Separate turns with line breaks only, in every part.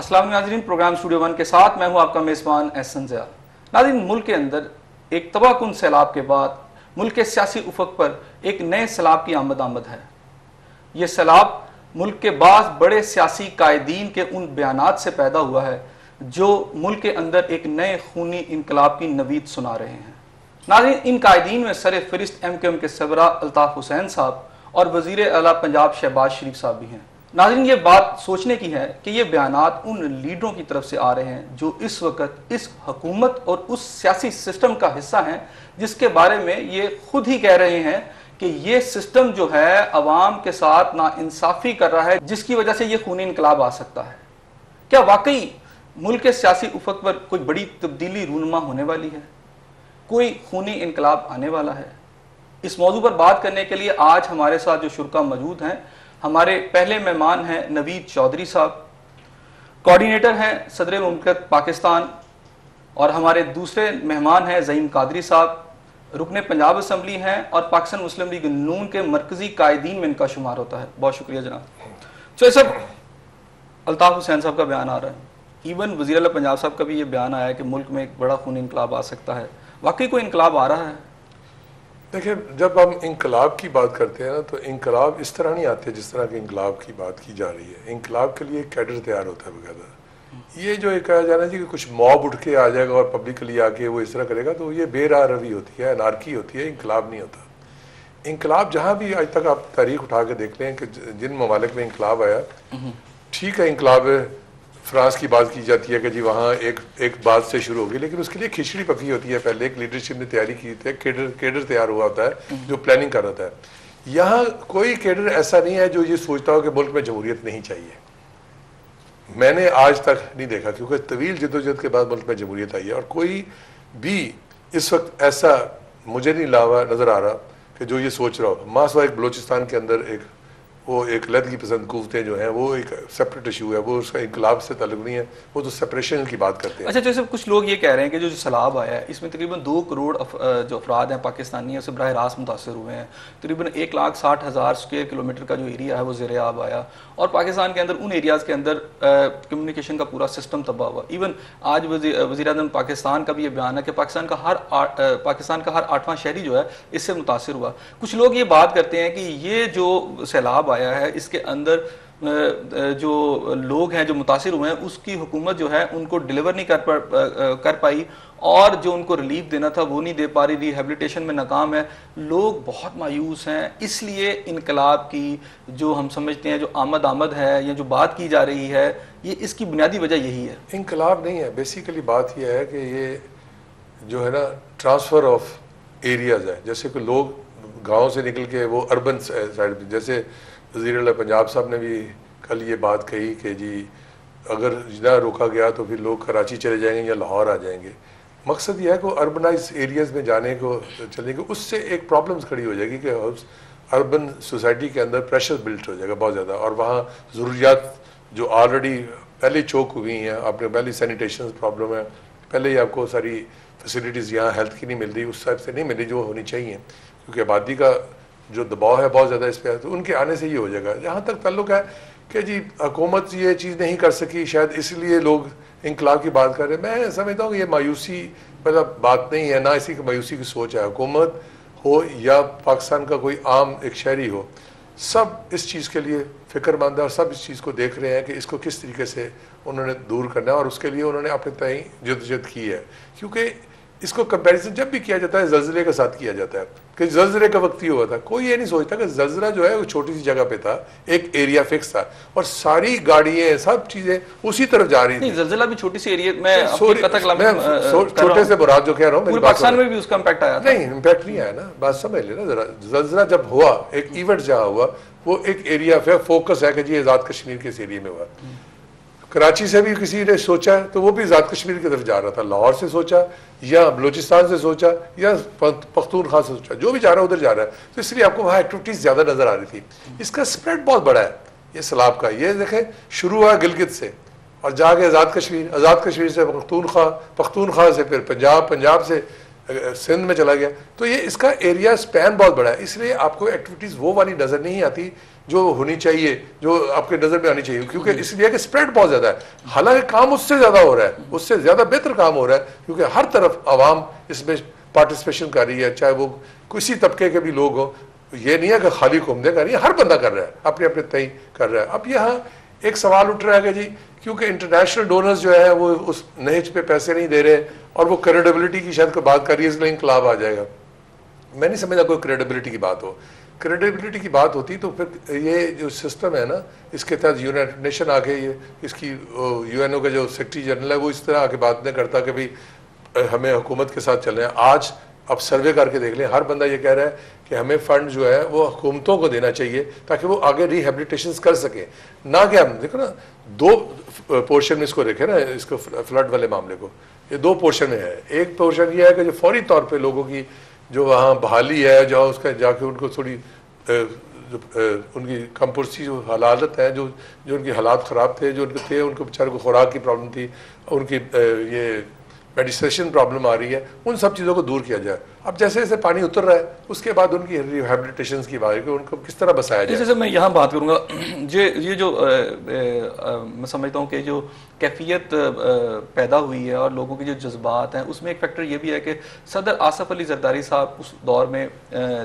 السلام ناظرین، programme studio one کے ساتھ میں ہوں آپ کا میزبان احسن ضیاء۔ ناظرین، ملک کے اندر ایک تباہ کن سیلاب کے بعد ملک کے سیاسی افق پر ایک نئے سیلاب کی آمد ہے۔ یہ سیلاب ملک کے بعض بڑے سیاسی قائدین کے ان بیانات سے پیدا ہوا ہے جو ملک کے اندر ایک نئے خونی انقلاب کی نوید سنا رہے ہیں۔ ناظرین، ان قائدین میں سر فہرست MKM کے سربراہ الطاف حسین صاحب اور وزیر اعلیٰ پنجاب شہباز شریف صاحب بھی ہیں۔ ناظرین، یہ بات سوچنے کی ہے کہ یہ بیانات ان لیڈروں کی طرف سے آ رہے ہیں جو اس وقت اس حکومت اور اس سیاسی سسٹم کا حصہ ہیں جس کے بارے میں یہ خود ہی کہہ رہے ہیں کہ یہ سسٹم جو ہے عوام کے ساتھ ناانصافی کر رہا ہے، جس کی وجہ سے یہ خونی انقلاب آ سکتا ہے۔ کیا واقعی ملک کے سیاسی افق پر کوئی بڑی تبدیلی رونما ہونے والی ہے؟ کوئی خونی انقلاب آنے والا ہے؟ اس موضوع پر بات کرنے کے لیے آج ہمارے ساتھ جو شرکا موجود ہیں، ہمارے پہلے مہمان ہیں نوید چودھری صاحب، کوارڈینیٹر ہیں صدر مملکت پاکستان، اور ہمارے دوسرے مہمان ہیں زعیم قادری صاحب، رکن پنجاب اسمبلی ہیں اور پاکستان مسلم لیگ نون کے مرکزی قائدین میں ان کا شمار ہوتا ہے۔ بہت شکریہ جناب۔ چلے سب، الطاف حسین صاحب کا بیان آ رہا ہے، ایون وزیر اعلیٰ پنجاب صاحب کا بھی یہ بیان آیا ہے کہ ملک میں ایک بڑا خونی انقلاب آ سکتا ہے۔ واقعی کوئی انقلاب آ رہا ہے؟
دیکھیں، جب ہم انقلاب کی بات کرتے ہیں نا تو انقلاب اس طرح نہیں آتے جس طرح کے انقلاب کی بات کی جا رہی ہے۔ انقلاب کے لیے ایک کیڈر تیار ہوتا ہے باقاعدہ۔ یہ جو کہا جا رہا ہے کہ کچھ موب اٹھ کے آ جائے گا اور پبلکلی آ کے وہ اس طرح کرے گا، تو یہ بے راہ روی ہوتی ہے، انارکی ہوتی ہے، انقلاب نہیں ہوتا۔ انقلاب جہاں بھی آج تک آپ تاریخ اٹھا کے دیکھ لیں کہ جن ممالک میں انقلاب آیا، ٹھیک ہے انقلاب فرانس کی بات کی جاتی ہے کہ جی وہاں ایک بات سے شروع ہوگی، لیکن اس کے لیے کھچڑی پکی ہوتی ہے، پہلے ایک لیڈرشپ نے تیاری کی ہوتی ہے، کیڈر تیار ہوا ہوتا ہے جو پلاننگ کر رہا ہوتا ہے۔ یہاں کوئی کیڈر ایسا نہیں ہے جو یہ سوچتا ہو کہ ملک میں جمہوریت نہیں چاہیے۔ میں نے آج تک نہیں دیکھا، کیونکہ طویل جدوجہد کے بعد ملک میں جمہوریت آئی ہے، اور کوئی بھی اس وقت ایسا مجھے نہیں نظر آ رہا کہ جو یہ سوچ رہا ہو۔ ماسوا ایک بلوچستان کے اندر وہ ایک علیحدگی پسند قوتیں جو ہیں، وہ ایک سیپریٹ ایشو ہے، وہ اس کا انقلاب سے تعلق نہیں ہے، وہ تو سپریشن کی بات کرتے ہیں۔
اچھا، جیسے کچھ لوگ یہ کہہ رہے ہیں کہ جو سیلاب آیا ہے اس میں تقریباً 2 کروڑ جو افراد ہیں پاکستانی ہیں اسے براہ راست متاثر ہوئے ہیں، تقریباً 1,60,000 اسکوائر کلومیٹر کا جو ایریا ہے وہ زیر آب آیا، اور پاکستان کے اندر ان ایریاز کے اندر کمیونیکیشن کا پورا سسٹم تباہ ہوا۔ ایون آج وزیر اعظم پاکستان کا بھی یہ بیان ہے کہ پاکستان کا ہر 8واں شہری جو ہے اس سے متاثر ہوا۔ کچھ لوگ یہ بات کرتے ہیں کہ یہ جو سیلاب آیا ہے اس کے اندر جو لوگ ہیں جو متاثر ہوئے ہیں اس کی حکومت جو ہے ان کو ڈیلیور نہیں کر پائی، اور جو ان کو ریلیف دینا تھا وہ نہیں دے پا رہی، ریہیبلیٹیشن میں ناکام ہے۔ لوگ بہت مایوس ہیں، اس لیے انقلاب کی جو ہم سمجھتے ہیں جو آمد ہے یا جو بات کی جا رہی ہے، یہ اس کی بنیادی وجہ یہی ہے۔
انقلاب نہیں ہے، بیسیکلی بات یہ ہے کہ یہ جو ہے نا ٹرانسفر آف ایریاز ہے، جیسے کہ لوگ گاؤں سے نکل کے وہ اربن سائڈ، جیسے وزیر اعلیٰ پنجاب صاحب نے بھی کل یہ بات کہی کہ جی اگر نہ روکا گیا تو پھر لوگ کراچی چلے جائیں گے یا لاہور آ جائیں گے۔ مقصد یہ ہے کہ اربنائز ایریاز میں جانے کو چلنے کے اس سے ایک پرابلمس کھڑی ہو جائے گی کہ اربن سوسائٹی کے اندر پریشر بلٹ ہو جائے گا بہت زیادہ، اور وہاں ضروریات جو آلریڈی پہلے چوک ہوئی ہیں، آپ نے پہلے سینیٹیشن پرابلم ہے، پہلے ہی آپ کو ساری فیسلٹیز یہاں ہیلتھ کی نہیں مل رہی، اس ٹائپ سے نہیں مل رہی جو ہونی چاہیے، کیونکہ آبادی کا جو دباؤ ہے بہت زیادہ اس پہ ہے، تو ان کے آنے سے یہ ہو جائے گا۔ جہاں تک تعلق ہے کہ جی حکومت یہ چیز نہیں کر سکی، شاید اس لیے لوگ انقلاب کی بات کر رہے ہیں، میں سمجھتا ہوں کہ یہ مایوسی والا بات نہیں ہے، نہ اسی کی مایوسی کی سوچ ہے۔ حکومت ہو یا پاکستان کا کوئی عام ایک شہری ہو، سب اس چیز کے لیے فکر مند ہے، اور سب اس چیز کو دیکھ رہے ہیں کہ اس کو کس طریقے سے انہوں نے دور کرنا ہے، اور اس کے لیے انہوں نے اپنے تئیں جدوجہد کی ہے۔ کیونکہ اس کو کمپیریزن جب بھی کیا جاتا ہے زلزلے کے ساتھ کیا جاتا ہے کہ زلزلے کا وقت ہی ہوا تھا، کوئی یہ نہیں سوچتا کہ زلزلہ جو ہے وہ چھوٹی سی جگہ پہ تھا، ایک ایریا فکس تھا، اور ساری گاڑیاں سب چیزیں اسی طرف جا رہی تھیں۔
زلزلہ بھی چھوٹی سی ایریا میں
چھوٹے سے مراد جو کہہ رہا ہوں،
پاکستان میں بھی اس کا امپیکٹ آیا تھا؟
نہیں، امپیکٹ نہیں آیا نا، بات سمجھ لینا ذرا۔ زلزلہ جب ہوا، ایک ایونٹ جہاں ہوا، وہ ایک ایریا پہ فوکس ہے کہ جی آزاد کشمیر کے اس ایریا میں ہوا۔ کراچی سے بھی کسی نے سوچا تو وہ بھی آزاد کشمیر کی طرف جا رہا تھا، لاہور سے سوچا یا بلوچستان سے سوچا یا پختونخوا سے سوچا، جو بھی جا رہا ہے ادھر جا رہا ہے، تو اس لیے آپ کو وہاں ایکٹیویٹیز زیادہ نظر آ رہی تھی۔ اس کا اسپریڈ بہت بڑا ہے یہ سیلاب کا، یہ دیکھیں شروع ہوا گلگت سے اور جا کے آزاد کشمیر سے پختونخوا سے پھر پنجاب سے سندھ میں چلا گیا، تو یہ اس کا ایریا اسپین بہت بڑا ہے، اس لیے آپ کو ایکٹیویٹیز وہ والی نظر نہیں آتی جو ہونی چاہیے, جو آپ کے نظر میں آنی چاہیے, کیونکہ اس لیے کہ اسپریڈ بہت زیادہ ہے, حالانکہ کام اس سے زیادہ ہو رہا ہے, اس سے زیادہ بہتر کام ہو رہا ہے, کیونکہ ہر طرف عوام اس میں پارٹیسپیشن کر رہی ہے, چاہے وہ کسی طبقے کے بھی لوگ ہوں. یہ نہیں ہے کہ خالی قومیں کر رہی ہیں, ہر بندہ کر رہا ہے, اپنے اپنے تئیں کر رہا ہے. اب یہاں ایک سوال اٹھ رہا ہے کہ جی کیونکہ انٹرنیشنل ڈونرز جو ہے وہ اس نہج پہ پیسے نہیں دے رہے اور وہ کریڈیبلٹی کی شاید کوئی بات کر رہی ہے, اس لیے انقلاب آ جائے گا. میں نہیں سمجھتا کوئی کریڈیبلٹی کی بات ہو. کریڈیبلٹی کی بات ہوتی تو پھر یہ جو سسٹم ہے نا, اس کے تحت یونائٹڈ نیشن آ کے یہ اس کی یو این او کا جو سیکرٹری جنرل ہے وہ اس طرح آ کے بات نہیں کرتا کہ بھئی ہمیں حکومت کے ساتھ چلنا ہے. آج اب سروے کر کے دیکھ لیں, ہر بندہ یہ کہہ رہا ہے کہ ہمیں فنڈ جو ہے وہ حکومتوں کو دینا چاہیے تاکہ وہ آگے ریہیبلیٹیشنز کر سکیں. نہ کہ ہم دیکھو نا, دو پورشن میں اس کو دیکھیں نا, اس کو فلڈ والے معاملے کو, یہ دو پورشن میں ہے. ایک پورشن یہ ہے کہ جو فوری طور پہ لوگوں کی جو وہاں بحالی ہے, جہاں اس کا جا کے ان کو تھوڑی ان کی کم پرسی جو حالات ہیں, جو ان کی حالات خراب تھے, جو ان کے تھے, ان کو بیچارے کو خوراک کی پرابلم تھی, ان کی یہ میڈیسیشن پرابلم آ رہی ہے, ان سب چیزوں کو دور کیا جائے. اب جیسے جیسے پانی اتر رہا ہے اس کے بعد ان کی ریہیبلیٹیشنز کی بات ہے کہ ان کو کس طرح بسایا جائے.
جیسے میں یہاں بات کروں گا, یہ جو میں سمجھتا ہوں کہ جو کیفیت پیدا ہوئی ہے اور لوگوں کے جو جذبات ہیں, اس میں ایک فیکٹر یہ بھی ہے کہ صدر آصف علی زرداری صاحب اس دور میں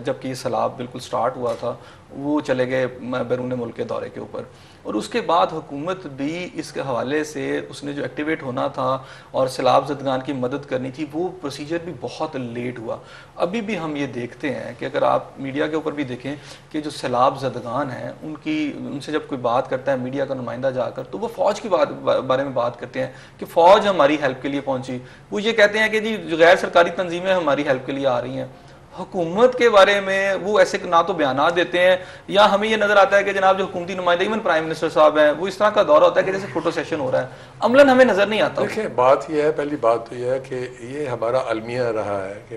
جب کہ یہ سیلاب بالکل سٹارٹ ہوا تھا, وہ چلے گئے بیرون ملک کے دورے کے اوپر, اور اس کے بعد حکومت بھی اس کے حوالے سے اس نے جو ایکٹیویٹ ہونا تھا اور سیلاب زدگان کی مدد کرنی تھی, وہ پروسیجر بھی بہت لیٹ ہوا. ابھی بھی ہم یہ دیکھتے ہیں کہ اگر آپ میڈیا کے اوپر بھی دیکھیں کہ جو سیلاب زدگان ہیں ان سے جب کوئی بات کرتا ہے میڈیا کا نمائندہ جا کر, تو وہ فوج کی بارے میں بات کرتے ہیں کہ فوج ہماری ہیلپ کے لیے پہنچی. وہ یہ کہتے ہیں کہ جی غیر سرکاری تنظیمیں ہماری ہیلپ کے لیے آ رہی ہیں. حکومت کے بارے میں وہ ایسے نہ تو بیانات دیتے ہیں, یا ہمیں یہ نظر آتا ہے کہ جناب جو حکومتی نمائندے ایون پرائم منسٹر صاحب ہیں, وہ اس طرح کا دورہ ہوتا ہے کہ جیسے فوٹو سیشن ہو رہا ہے, عملاً ہمیں نظر نہیں آتا.
دیکھیں بات یہ ہے, پہلی بات تو یہ ہے کہ یہ ہمارا المیہ رہا ہے کہ